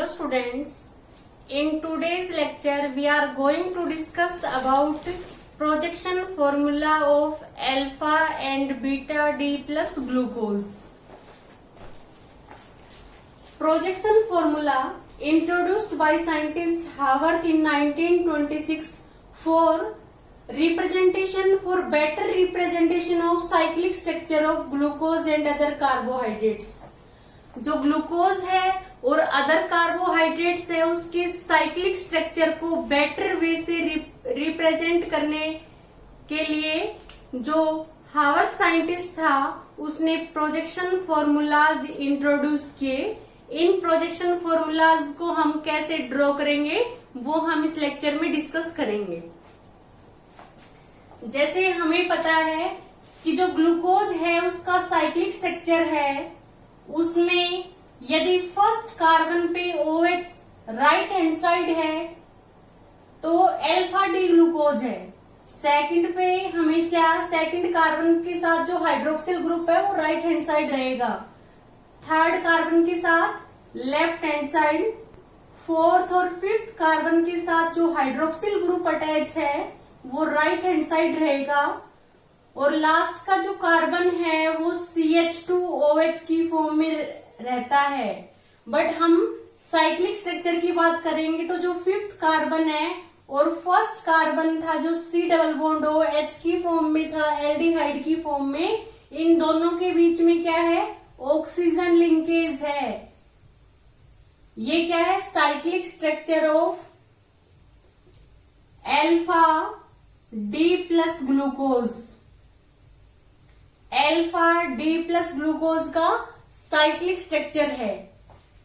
students, in today's lecture we are going to discuss about projection formula of alpha and beta D plus glucose. Projection formula introduced by scientist Haworth in 1926 for better representation of cyclic structure of glucose and other carbohydrates. जो glucose है और other carbohydrates है उसके cyclic structure को better way से represent करने के लिए जो हावर्थ साइंटिस्ट था उसने प्रोजेक्शन फॉर्मूलाज इंट्रोड्यूस किए. इन प्रोजेक्शन फॉर्मूलाज को हम कैसे ड्रॉ करेंगे वो हम इस लेक्चर में डिस्कस करेंगे. जैसे हमें पता है कि जो ग्लूकोज है उसका साइक्लिक स्ट्रक्चर है, उसमें यदि फर्स्ट कार्बन पे OH राइट हैंड साइड है तो अल्फा डी ग्लूकोज है. सेकंड पे हमेशा सेकंड कार्बन के साथ जो हाइड्रोक्सिल ग्रुप है वो राइट हैंड साइड रहेगा. थर्ड कार्बन के साथ लेफ्ट हैंड साइड. फोर्थ और फिफ्थ कार्बन के साथ जो हाइड्रोक्सिल ग्रुप अटैच है वो राइट हैंड साइड रहेगा. और लास्ट का जो कार्बन है वो CH2OH की फॉर्म में रहता है. बट हम साइक्लिक स्ट्रक्चर की बात करेंगे तो जो फिफ्थ कार्बन है और फर्स्ट कार्बन था जो C+OH की फॉर्म में था, एल्डिहाइड की फॉर्म में, इन दोनों के बीच में क्या है, ऑक्सीजन लिंकेज है. ये क्या है, cyclic structure of alpha D plus glucose. Alpha D plus glucose का साइक्लिक स्ट्रक्चर है.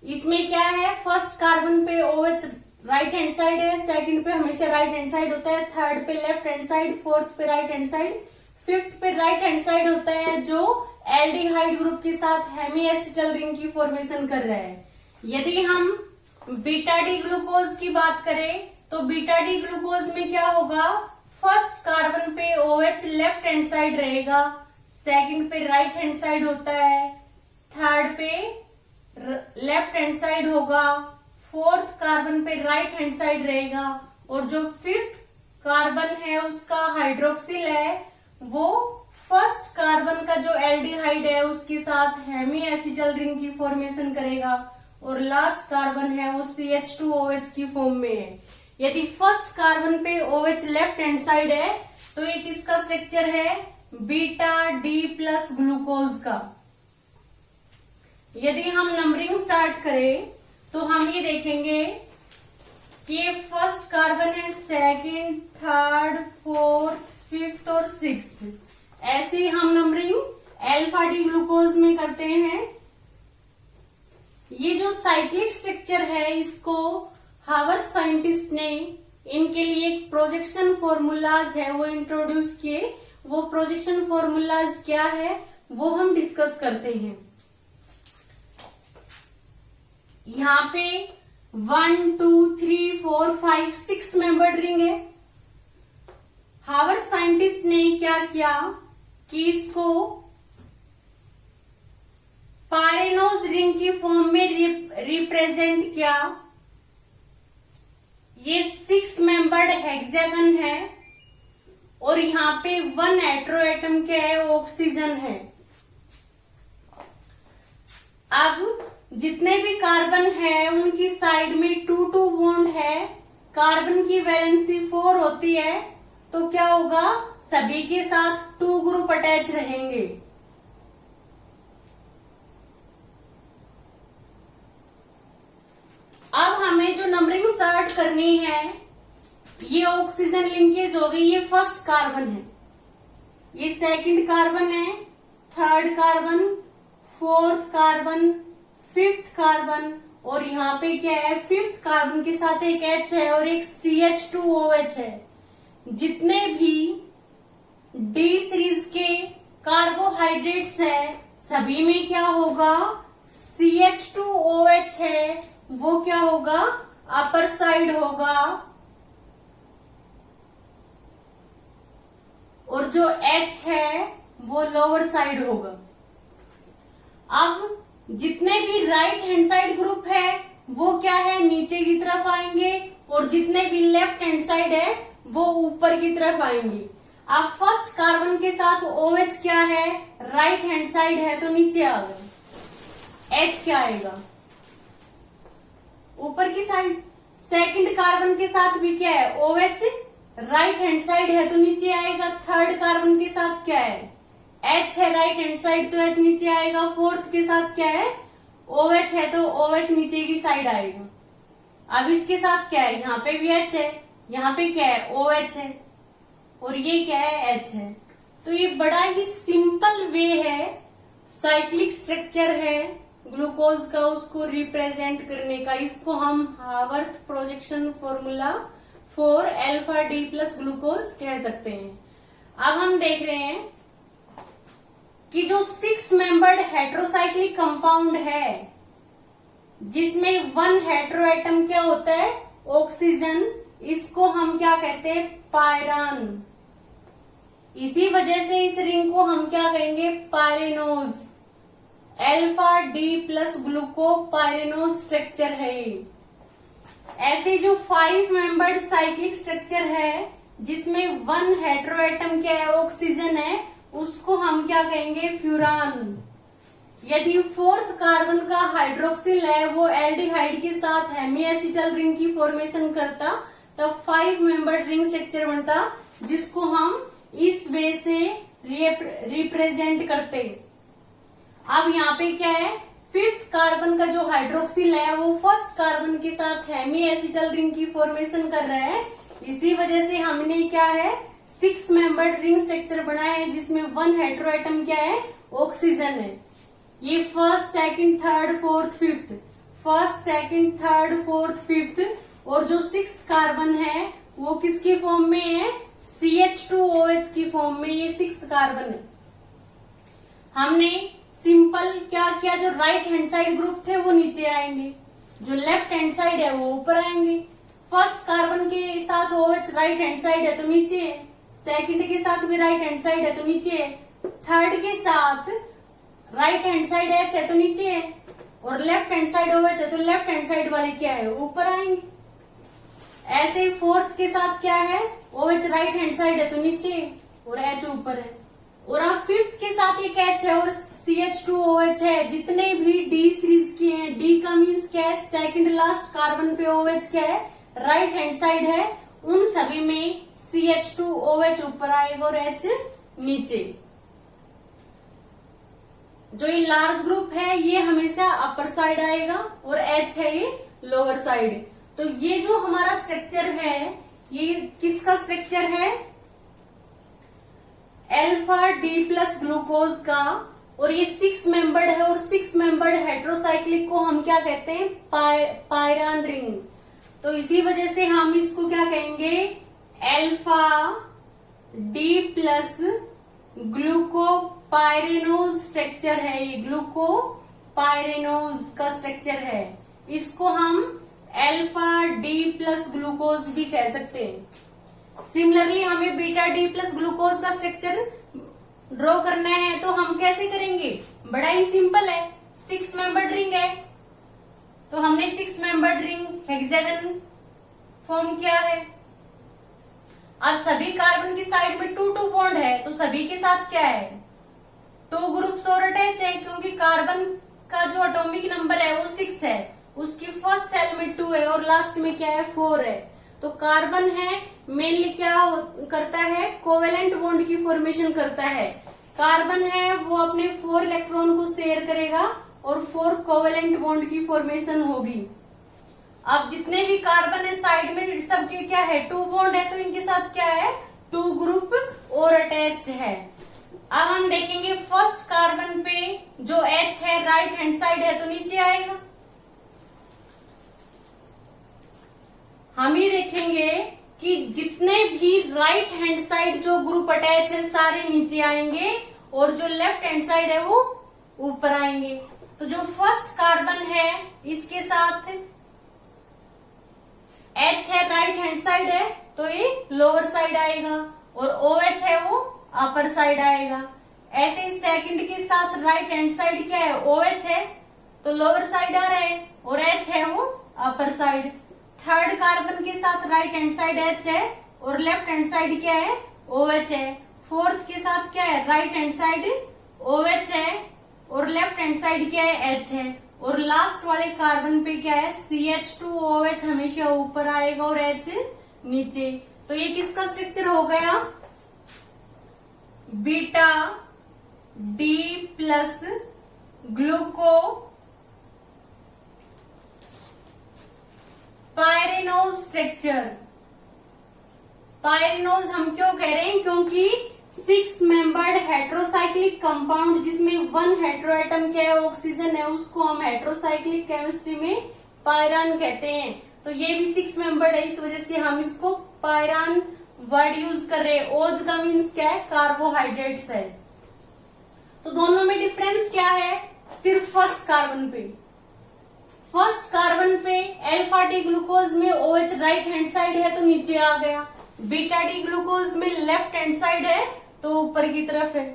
इसमें क्या है, फर्स्ट कार्बन पे OH राइट हैंड साइड है, सेकंड पे हमेशा राइट हैंड साइड होता है, थर्ड पे लेफ्ट हैंड साइड, फोर्थ पे राइट हैंड साइड, फिफ्थ पे राइट हैंड साइड होता है जो एल्डिहाइड ग्रुप के साथ हेमी एसिटल रिंग की फॉर्मेशन कर रहा है. यदि हम बीटा डी ग्लूकोज की बात करें तो बीटा डी ग्लूकोज में क्या होगा, फर्स्ट कार्बन पे OH लेफ्ट हैंड साइड रहेगा, सेकंड पे राइट हैंड साइड होता है, थर्ड पे लेफ्ट हैंड साइड होगा, फोर्थ कार्बन पे राइट हैंड साइड रहेगा, और जो फिफ्थ कार्बन है उसका हाइड्रोक्सिल है वो फर्स्ट कार्बन का जो एल्डिहाइड है उसके साथ हेमी एसिटल रिंग की फॉर्मेशन करेगा, और लास्ट कार्बन है वो CH2OH की फॉर्म में है. यदि फर्स्ट कार्बन पे OH लेफ्ट हैंड साइड है तो ये किसका स्ट्रक्चर है, बीटा डी प्लस ग्लूकोज का. यदि हम नंबरिंग स्टार्ट करें तो हम ये देखेंगे कि ये फर्स्ट कार्बन है, सेकंड, थर्ड, फोर्थ, फिफ्थ और सिक्स्थ. ऐसे ही हम नंबरिंग अल्फा डी ग्लूकोज में करते हैं. ये जो साइक्लिक स्ट्रक्चर है इसको हावर्थ साइंटिस्ट ने इनके लिए एक प्रोजेक्शन फॉर्मूलाज है वो इंट्रोड्यूस किए. वो प्रोजेक्शन फॉर्मूलाज क्या है वो हम डिस्कस करते हैं. यहाँ पे 1, 2, 3, 4, 5, 6 मेंबर्ड रिंग है. हावर्थ साइंटिस्ट ने क्या किया कि इसको पायरेनोज रिंग की फॉर्म में रिप्रेजेंट किया. ये 6 मेंबर्ड हेक्सागन है और यहाँ पे 1 हेटेरो एटम क्या है, ऑक्सीजन है. अब जितने भी कार्बन है उनकी साइड में 2-2 बॉन्ड है. कार्बन की वैलेंसी 4 होती है तो क्या होगा, सभी के साथ 2 ग्रुप अटैच रहेंगे. अब हमें जो नंबरिंग स्टार्ट करनी है, ये ऑक्सीजन लिंकेज हो गई. ये फर्स्ट कार्बन है, ये सेकंड कार्बन है, third carbon, fourth carbon, fifth carbon, और यहाँ पे क्या है, फिफ्थ कार्बन के साथ एक H है और एक CH2OH है. जितने भी D सीरीज के कार्बोहाइड्रेट्स है सभी में क्या होगा, CH2OH है वो क्या होगा, अपर साइड होगा, और जो H है वो लोअर साइड होगा. अब जितने भी राइट हैंड साइड ग्रुप है वो क्या है, नीचे की तरफ आएंगे, और जितने भी लेफ्ट हैंड साइड है वो ऊपर की तरफ आएंगे। अब फर्स्ट कार्बन के साथ OH क्या है, राइट हैंड साइड है तो नीचे आ गए। H क्या आएगा, ऊपर की साइड। सेकंड कार्बन के साथ भी क्या है, OH राइट हैंड साइड है तो नीचे आएगा। थर्ड कार्बन के साथ क्या है, H है राइट हैंड साइड तो H नीचे आएगा। फोर्थ के साथ क्या है, OH है तो OH नीचे की साइड आएगा। अब इसके साथ क्या है, यहाँ पे भी H है, यहाँ पे क्या है, OH है, और ये क्या है, H है। तो ये बड़ा ही सिंपल वे है, साइक्लिक स्ट्रक्चर है ग्लूकोज का, उसको रिप्रेजेंट करने का। इसको हम Haworth projection formula for alpha D plus glucose कह सकते हैं। अब हम देख रहे हैं कि जो 6 मेंबर्ड हेट्रोसाइक्लिक कंपाउंड है, जिसमें 1 हेट्रो एटम क्या होता है, ऑक्सीजन, इसको हम क्या कहते हैं, पायरान। इसी वजह से इस रिंग को हम क्या कहेंगे, pyranose. Alpha D plus glucopyranose structure है। ऐसे जो 5 मेंबर्ड साइक्लिक स्ट्रक्चर है, जिसमें 1 हेट्रो एटम क्या है, ऑक्सीजन है, उसको हम क्या कहेंगे, फ्यूरान। यदि 4th कार्बन का हाइड्रोक्सिल है, वो एल्डिहाइड के साथ हेमीएसिटल रिंग की फॉर्मेशन करता, तब 5 मेंबर्ड रिंग स्ट्रक्चर बनता, जिसको हम इस वे से रिप्रेजेंट करते। अब यहाँ पे क्या है, 5th कार्बन का जो हाइड्रोक्सिल है वो 1st कार्बन के साथ हेमीएसिटल रिंग की फॉर्मेशन कर रहा है। इसी वजह से हमने क्या है, 6 मेंबर्ड रिंग स्ट्रक्चर बनाया है, जिसमें 1 हेट्रो एटम क्या है, ऑक्सीजन है। ये 1st, 2nd, 3rd, 4th, 5th, 1st, 2nd, 3rd, 4th, 5th, और जो 6th कार्बन है वो किसकी फॉर्म में है, CH2OH की फॉर्म में। ये 6th कार्बन है। हमने सिंपल क्या किया, जो राइट हैंड साइड ग्रुप थे वो नीचे आएंगे, जो लेफ्ट हैंड साइड है वो ऊपर आएंगे। 1st कार्बन के साथ OH राइट हैंड साइड है तो नीचे है, 2nd के साथ भी राइट हैंड साइड है तो नीचे है, 3rd के साथ राइट हैंड साइड H है तो नीचे है, और लेफ्ट हैंड साइड OH है तो लेफ्ट हैंड साइड वाले क्या है, ऊपर आएंगे। ऐसे 4th के साथ क्या है, OH राइट हैंड साइड है तो नीचे है, और H ऊपर है। और अब 5th के साथ एक H है और CH2OH है। जितने भी D सीरीज के हैं, D का मीन्स क्या है, सेकंड लास्ट कार्बन पे OH क्या है, राइट हैंड साइड है, उन सभी में CH2OH ऊपर आएगा और H नीचे। जो ये लार्ज ग्रुप है ये हमेशा अपर साइड आएगा, और H है ये लोअर साइड। तो ये जो हमारा स्ट्रक्चर है, ये किसका स्ट्रक्चर है, अल्फा डी प्लस ग्लूकोज का, और ये 6 मेंबर्ड है, और 6 मेंबर्ड हेट्रोसाइक्लिक को हम क्या कहते हैं, पायरान रिंग। तो इसी वजह से हम इसको क्या कहेंगे, alpha D plus glucopyranose structure है। ये ग्लूकोपायरेनोज का स्ट्रक्चर है, इसको हम अल्फा डी प्लस ग्लूकोज भी कह सकते हैं। सिमिलरली हमें बीटा डी प्लस ग्लूकोज का स्ट्रक्चर ड्रॉ करना है, तो हम कैसे करेंगे, बड़ा ही सिंपल है। 6 मेंबर्ड रिंग है, तो हमने 6 मेंबर्ड रिंग हेक्सागन फॉर्म किया है। अब सभी कार्बन की साइड में 2-2 बॉन्ड है, तो सभी के साथ क्या है, 2 ग्रुप्स और अटैच है, क्योंकि कार्बन का जो एटॉमिक नंबर है वो 6 है, उसकी फर्स्ट सेल में 2 है और लास्ट में क्या है, 4 है। तो कार्बन है मेनली क्या करता है, कोवेलेंट बॉन्ड की फॉर्मेशन करता है। कार्बन है वो अपने 4 इलेक्ट्रॉन को शेयर करेगा और 4 कोवेलेंट बॉन्ड की फॉर्मेशन होगी। अब जितने भी कार्बन है साइड में सबके क्या है, 2 बॉन्ड है, तो इनके साथ क्या है, 2 ग्रुप और अटैच्ड है। अब हम देखेंगे फर्स्ट कार्बन पे जो H है राइट हैंड साइड है तो नीचे आएगा। हम ये देखेंगे कि जितने भी राइट हैंड साइड जो ग्रुप अटैच है सारे नीचे आएंगे, और जो लेफ्ट हैंड साइड है वो ऊपर आएंगे। तो जो फर्स्ट कार्बन है इसके साथ H है राइट हैंड साइड है तो ये लोअर साइड आएगा, और OH है वो अपर साइड आएगा। ऐसे ही सेकंड के साथ राइट हैंड साइड क्या है, OH है तो लोअर साइड आ रहा है, और H है वो अपर साइड। थर्ड कार्बन के साथ राइट हैंड साइड H है और लेफ्ट हैंड साइड क्या है, OH है। फोर्थ के साथ क्या है, राइट हैंड साइड OH है और लेफ्ट हैंड साइड क्या है, H है। और लास्ट वाले कार्बन पे क्या है, CH2OH हमेशा ऊपर आएगा और H नीचे। तो ये किसका स्ट्रक्चर हो गया, beta D plus ग्लूको pyranose structure. Pyranose हम क्यों कह रहे हैं, क्योंकि 6 मेंबर्ड हेट्रोसाइक्लिक कंपाउंड जिसमें 1 हेट्रो एटम क्या है, ऑक्सीजन है, उसको हम हेट्रोसाइक्लिक केमिस्ट्री में पायरान कहते हैं। तो ये भी 6 मेंबर्ड है, इस वजह से हम इसको पायरान वर्ड यूज कर रहे हैं। ओज का मीन्स क्या है, कार्बोहाइड्रेट्स है। तो दोनों में डिफरेंस क्या है, सिर्फ फर्स्ट कार्बन पे। फर्स्ट कार्बन पे अल्फा डी ग्लूकोज में OH राइट हैंड साइड है तो नीचे आ गया, बीटा डी ग्लूकोज में लेफ्ट हैंड साइड है तो ऊपर की तरफ है।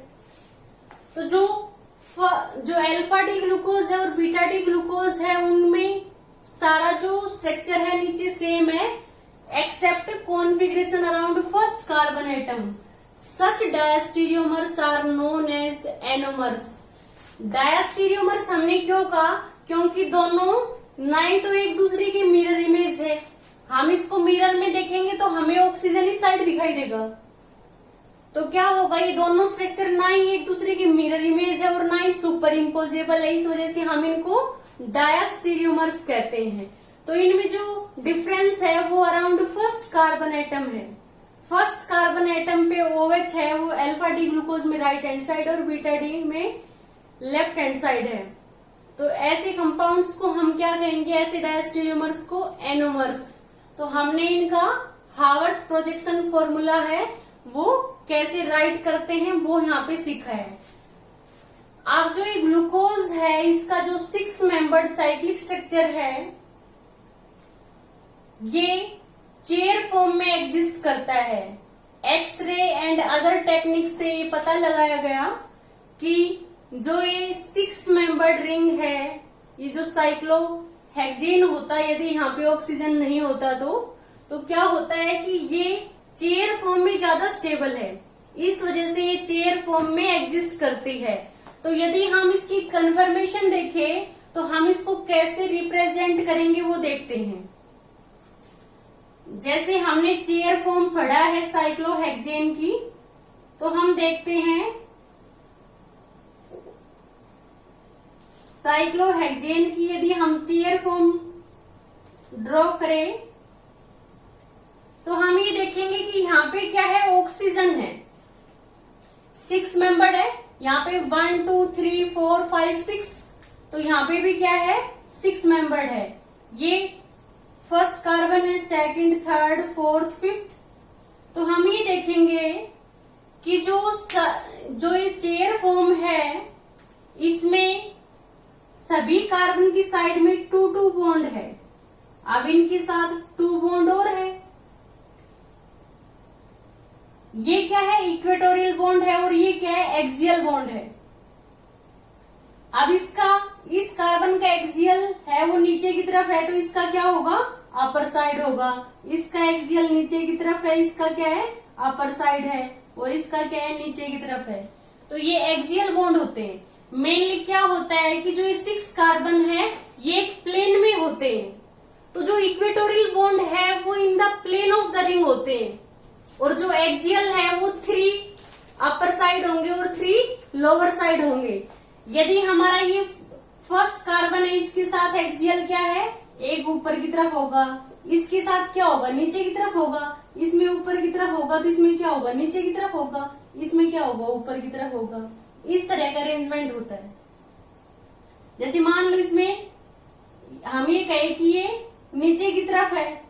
तो जो अल्फा डी ग्लूकोज है और बीटा डी ग्लूकोज है उनमें सारा जो स्ट्रक्चर है नीचे सेम है, except configuration around first carbon atom. Such diastereomers are known as anomers. Diastereomers हमने क्यों कहा, क्योंकि दोनों ना ही तो एक दूसरे की मिरर इमेज है। हम इसको मिरर में देखेंगे तो हमें ऑक्सीजन इस साइड दिखाई देगा, तो क्या होगा, ये दोनों स्ट्रक्चर ना ही एक दूसरे की मिरर इमेज है और ना ही सुपर इम्पोजेबल है। इस वजह से हम इनको डायस्टीरियोमर्स कहते हैं। तो इनमें जो डिफरेंस है वो अराउंड फर्स्ट कार्बन एटम है। फर्स्ट कार्बन एटम पे OH है, वो अल्फा डी ग्लूकोज में राइट हैंड साइड और बीटा डी में लेफ्ट हैंड साइड है। तो ऐसे कंपाउंड्स को हम क्या कहेंगे, ऐसे डायस्टीरियोमर्स को एनोमर्स। तो हमने इनका हावर्थ प्रोजेक्शन फॉर्मूला है वो कैसे राइट करते हैं वो यहाँ पे सीखा है। अब जो ये ग्लूकोज है इसका जो 6 मेंबर्ड साइक्लिक स्ट्रक्चर है ये चेयर फॉर्म में एग्जिस्ट करता है। एक्सरे एंड अदर टेक्निक से ये पता लगाया गया कि जो ये 6 मेंबर्ड रिंग है, ये जो साइक्लोहेक्सेन होता है, यदि यहाँ पे ऑक्सीजन नहीं होता तो क्या होता है कि ये चेयर फॉर्म में ज्यादा स्टेबल है, इस वजह से ये चेयर फॉर्म में एग्जिस्ट करती है। तो यदि हम इसकी कन्फर्मेशन देखें तो हम इसको कैसे रिप्रेजेंट करेंगे वो देखते हैं। जैसे हमने चेयर फॉर्म पढ़ा है साइक्लोहेक्सेन की, तो हम देखते हैं साइक्लोहेक्सेन की यदि हम चेयर फॉर्म ड्रॉ करें तो हम ये देखेंगे कि यहाँ पे क्या है, ऑक्सीजन है, 6 मेंबर्ड है, यहाँ पे 1 2 3 4 5 6, तो यहाँ पे भी क्या है, 6 मेंबर्ड है। ये फर्स्ट कार्बन है, सेकंड, थर्ड, फोर्थ, फिफ्थ। तो हम ये देखेंगे कि जो ये चेयर फॉर्म है इसमें सभी कार्बन की साइड में 2 बॉन्ड है। अब इनके साथ 2 बॉन्ड और है, ये क्या है, इक्वेटोरियल बॉन्ड है और ये क्या है, एक्सियल बॉन्ड है। अब इस कार्बन का एक्सियल है वो नीचे की तरफ है तो इसका क्या होगा, अपर साइड होगा। इसका एक्सियल नीचे की तरफ है, इसका क्या है, अपर साइड है, और इसका क्या है, नीचे की तरफ है। तो ये एक्सियल बॉन्ड होते हैं। मेनली क्या होता है कि जो ये 6 कार्बन है ये एक प्लेन में होते हैं, तो जो इक्वेटोरियल बॉन्ड है वो in the plane of the ring होते हैं, और जो एक्सियल है वो 3 अपर साइड होंगे और 3 लोअर साइड होंगे। यदि हमारा ये फर्स्ट कार्बन है इसके साथ एक्सियल क्या है, एक ऊपर की तरफ होगा, इसके साथ क्या होगा, नीचे की तरफ होगा, इसमें ऊपर की तरफ होगा तो इसमें क्या होगा, नीचे की तरफ होगा, इसमें क्या होगा, ऊपर की तरफ होगा। इस तरह का अरेंजमेंट होता है। जैसे मान लो इसमें हम ये कहे कि ये नीचे की तरफ है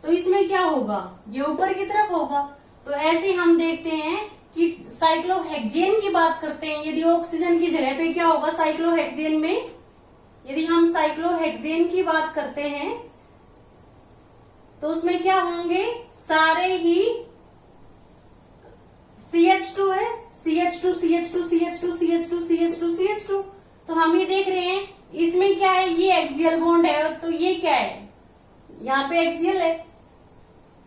तो इसमें क्या होगा, ये ऊपर की तरफ होगा। तो ऐसे हम देखते हैं कि साइक्लोहेक्सेन की बात करते हैं, यदि ऑक्सीजन की जगह पे क्या होगा साइक्लोहेक्सेन में, यदि हम साइक्लोहेक्सेन की बात करते हैं तो उसमें क्या होंगे, सारे ही CH2 है, CH2 CH2 CH2 CH2 CH2 CH2। तो हम ये देख रहे हैं इसमें क्या है, ये एक्सियल बॉन्ड है, तो ये क्या है, यहाँ पे एक्सियल है,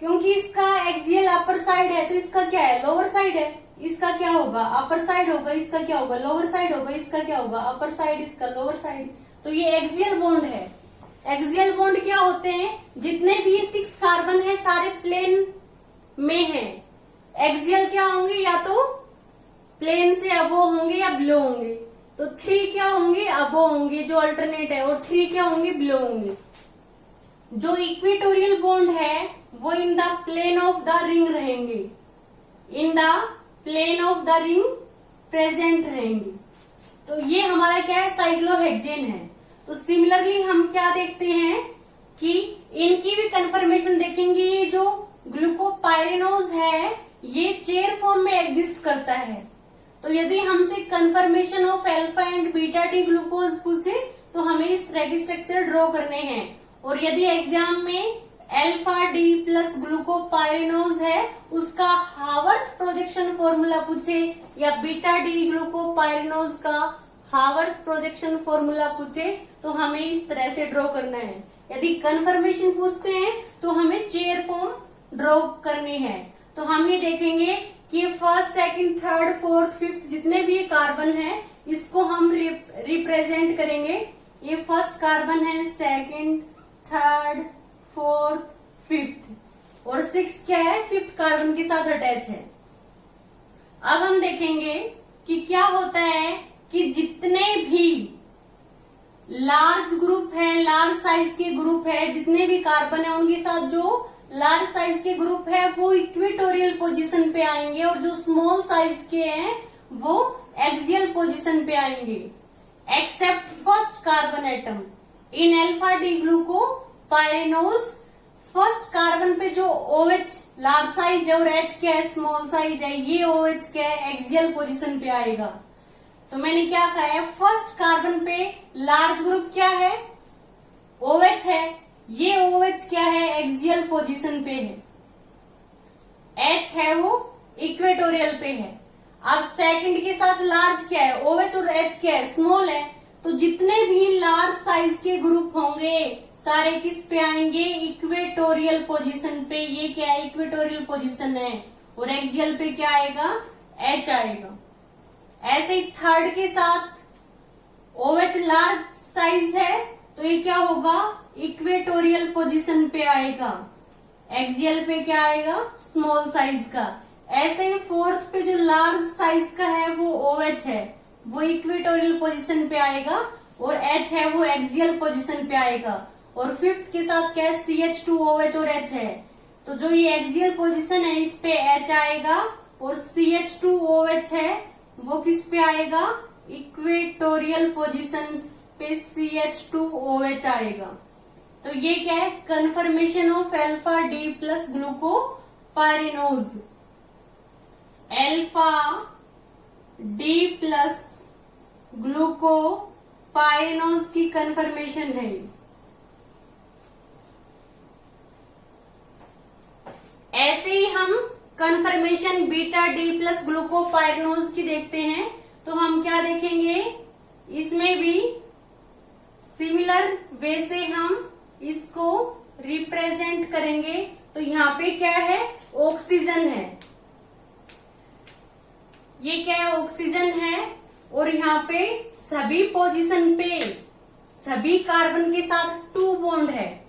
क्योंकि इसका एक्सियल अपर साइड है तो इसका क्या है, लोअर साइड है। इसका क्या होगा, अपर साइड होगा, इसका क्या होगा, लोअर साइड होगा, इसका क्या होगा, अपर साइड, इसका लोअर साइड। तो ये एक्सियल बॉन्ड है। एक्सियल बॉन्ड क्या होते हैं, जितने भी 6 कार्बन है सारे प्लेन में हैं। एक्सियल क्या होंगे, या तो प्लेन से अबो होंगे या बिलो होंगे। तो 3 क्या होंगे, अबो होंगे जो अल्टरनेट है, और 3 क्या होंगे, बिलो होंगे। जो इक्वेटोरियल बॉन्ड है वो in the plane of the ring रहेंगे, in the plane of the ring present रहेंगे। तो ये हमारा क्या है, साइक्लोहेक्सेन है। तो सिमिलरली हम क्या देखते हैं कि इनकी भी कंफर्मेशन देखेंगे। ये जो ग्लूकोपाइरेनोज है ये चेयर फॉर्म में एग्जिस्ट करता है। तो यदि हमसे confirmation of alpha and beta D glucose पूछे तो हमें इस तरह के स्ट्रक्चर ड्रॉ करने हैं। और यदि एग्जाम में अल्फा डी प्लस ग्लूकोपाइरेनोज है उसका हावर्थ प्रोजेक्शन फॉर्मूला पूछे, या बीटा डी ग्लूकोपाइरेनोज का हावर्थ प्रोजेक्शन फॉर्मूला पूछे तो हमें इस तरह से ड्रॉ करना है। यदि कंफर्मेशन पूछते हैं तो हमें चेयर फॉर्म ड्रॉ करनी है। तो हम ये देखेंगे कि first, second, third, fourth, fifth जितने भी कार्बन है इसको हम रिप्रेजेंट करेंगे। ये फर्स्ट कार्बन है, सेकंड, थर्ड, फोर्थ, फिफ्थ, और सिक्स्थ क्या है, फिफ्थ कार्बन के साथ अटैच है। अब हम देखेंगे कि क्या होता है कि जितने भी लार्ज ग्रुप है, लार्ज साइज के ग्रुप है, जितने भी कार्बन है उनके साथ जो लार्ज साइज के ग्रुप है वो इक्वेटोरियल पोजीशन पे आएंगे, और जो स्मॉल साइज के हैं वो एक्सियल पोजीशन पे आएंगे। Accept first carbon atom in alpha D glucopyranose, first carbon पे जो OH लार्ज साइज है और H क्या है, स्मॉल साइज है, ये OH क्या है, एक्सियल पोजीशन पे आएगा। तो मैंने क्या कहा है, फर्स्ट कार्बन पे लार्ज ग्रुप क्या है, OH है, ये OH क्या है, एक्सियल पोजीशन पे है, H है वो इक्वेटोरियल पे है। अब सेकंड के साथ लार्ज क्या है, OH, और H क्या है, स्मॉल है। तो जितने भी लार्ज साइज के ग्रुप होंगे सारे किस पे आएंगे, इक्वेटोरियल पोजीशन पे। ये क्या है, इक्वेटोरियल पोजीशन है, और एक्सियल पे क्या आएगा, H आएगा। ऐसे ही थर्ड के साथ OH लार्ज साइज है तो ये क्या होगा, इक्वेटोरियल पोजीशन पे आएगा, एक्सियल पे क्या आएगा, स्मॉल साइज का। ऐसे ही फोर्थ पे जो लार्ज साइज का है वो OH है, वो इक्वेटोरियल पोजीशन पे आएगा, और H है वो एक्सियल पोजीशन पे आएगा। और फिफ्थ के साथ क्या है, CH2OH और H है, तो जो ये एक्सियल पोजीशन है इस पे H आएगा, और CH2OH है वो किस पे आएगा, इक्वेटोरियल पोजीशन पे CH2OH आएगा। तो ये क्या है, confirmation of alpha D plus glucopyranose. Alpha D plus glucopyranose की कंफर्मेशन है। ऐसे ही हम confirmation beta D plus glucopyranose की देखते हैं। तो हम क्या देखेंगे, इसमें भी सिमिलर वे से हम इसको रिप्रेजेंट करेंगे। तो यहाँ पे क्या है, ऑक्सीजन है, ये क्या है, ऑक्सीजन है, और यहाँ पे सभी पोजीशन पे सभी कार्बन के साथ 2 बॉन्ड है।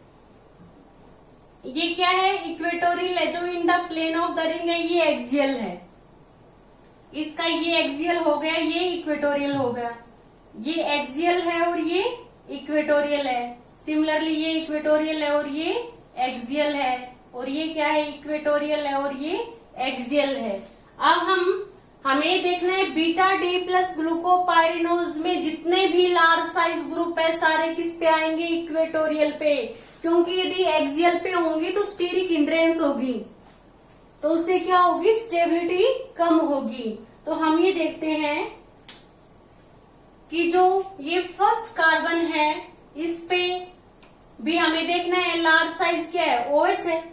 ये क्या है, इक्वेटोरियल है, जो in the plane of the ring है, ये एक्सियल है। इसका ये एक्सियल हो गया, ये इक्वेटोरियल हो गया, ये एक्सियल है और ये इक्वेटोरियल है। सिमिलरली ये इक्वेटोरियल है और ये एक्सियल है, और ये क्या है, इक्वेटोरियल है और ये एक्सियल है। अब हमें देखना है बीटा डी प्लस ग्लूकोपाइरेनोज में जितने भी लार्ज साइज ग्रुप है सारे किस पे आएंगे, इक्वेटोरियल पे। क्योंकि यदि एक्सियल पे होंगे तो स्टीरिक हिंड्रेंस होगी, तो उससे क्या होगी, स्टेबिलिटी कम होगी। तो हम ये देखते हैं कि जो ये फर्स्ट कार्बन है इस पे भी हमें देखना है लार्ज साइज क्या है, OH है,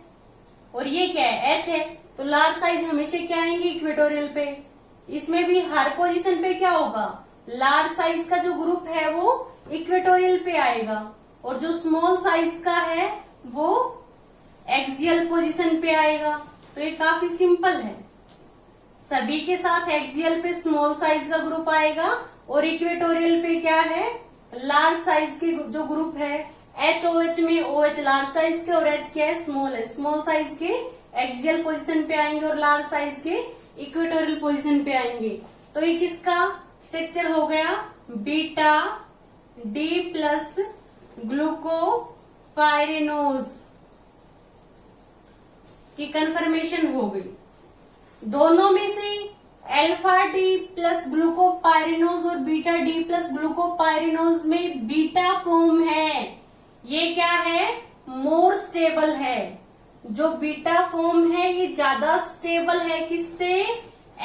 और ये क्या है, H है। तो लार्ज साइज हमेशा क्या आएंगे, इक्वेटोरियल पे। इसमें भी हर पोजीशन पे क्या होगा, लार्ज साइज का जो ग्रुप है वो इक्वेटोरियल पे आएगा, और जो स्मॉल साइज का है वो एक्सियल पोजीशन पे आएगा। तो ये काफी सिंपल है। सभी के साथ एक्सियल पे स्मॉल साइज का ग्रुप आएगा और इक्वेटोरियल पे क्या है, लार्ज साइज के जो ग्रुप है। HOH में OH लार्ज साइज के और H क्या है, स्मॉल है। स्मॉल साइज के एक्सियल पोजीशन पे आएंगे और लार्ज साइज के इक्वेटोरियल पोजीशन पे आएंगे। तो ये किसका स्ट्रक्चर हो गया, बीटा D प्लस ग्लूकोपाइरेनोज की कन्फर्मेशन हो गई। दोनों में से अल्फा डी प्लस ग्लूकोपाइरेनोज और बीटा डी प्लस ग्लूकोपाइरेनोज में बीटा फॉर्म है। ये क्या है, मोर स्टेबल है। जो बीटा फॉर्म है ये ज्यादा स्टेबल है किससे,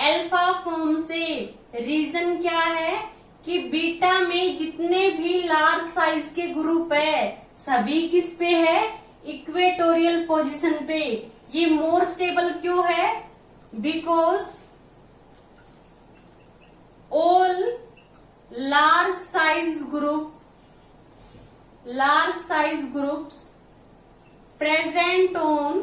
अल्फा फॉर्म से। रीजन क्या है कि बीटा में जितने भी लार्ज साइज के ग्रुप है सभी किस पे है, इक्वेटोरियल पोजीशन पे। ये मोर स्टेबल क्यों है, because all large size groups present on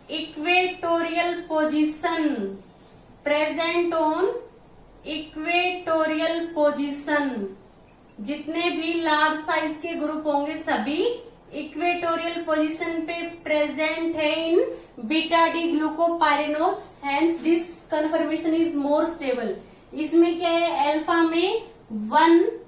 equatorial position, जितने भी लार्ज साइज के ग्रुप होंगे सभी इक्वेटोरियल पोजीशन पे प्रेजेंट है in beta D glucopyranose, hence this conformation is more stable. इसमें क्या है, अल्फा में 1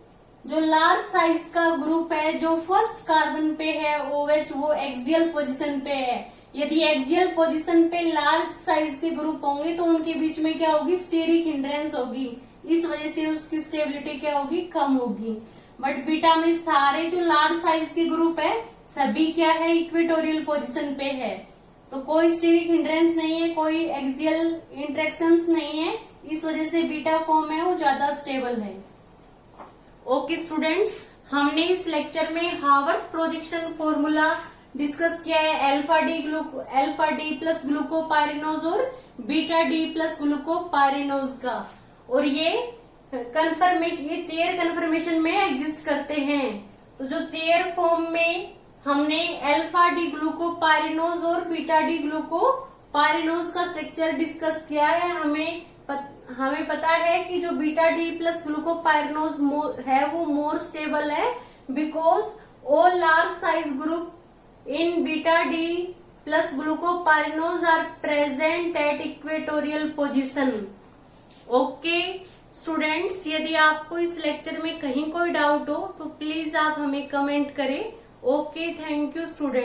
जो लार्ज साइज का ग्रुप है जो फर्स्ट कार्बन पे है OH, वो एक्सियल पोजीशन पे है। यदि एक्सियल पोजीशन पे लार्ज साइज के ग्रुप होंगे तो उनके बीच में क्या होगी, स्टेरिक हिंड्रेंस होगी। इस वजह से उसकी स्टेबिलिटी क्या होगी, कम होगी। बट बीटा में सारे जो लार्ज साइज के ग्रुप है सभी क्या है, इक्वेटोरियल पोजीशन पे है। तो कोई स्टेरिक हिंड्रेंस नहीं है, कोई एक्सियल इंटरेक्शंस नहीं है। इस वजह से बीटा फॉर्म है वो ज्यादा स्टेबल है। ओके स्टूडेंट्स, हमने इस लेक्चर में हावर्थ प्रोजेक्शन फॉर्मूला डिस्कस किया है अल्फा डी प्लस ग्लूकोपाइरेनोज और बीटा डी प्लस ग्लूकोपाइरेनोज का। और ये चेयर कन्फर्मेशन में एग्जिस्ट करते हैं। तो जो चेयर फॉर्म में हमने अल्फा डी ग्लूकोपाइरेनोज और बीटा डी ग्लूकोपाइरेनोज का स्ट्रक्चर डिस्कस किया है। हमें पता है कि जो बीटा डी प्लस ग्लूकोपाइरेनोज है वो मोर स्टेबल है, because all large size group in beta D plus glucopyranose are present at equatorial position. Okay students, यदि आपको इस लेक्चर में कहीं कोई डाउट हो तो प्लीज आप हमें कमेंट करें। Okay, thank you student.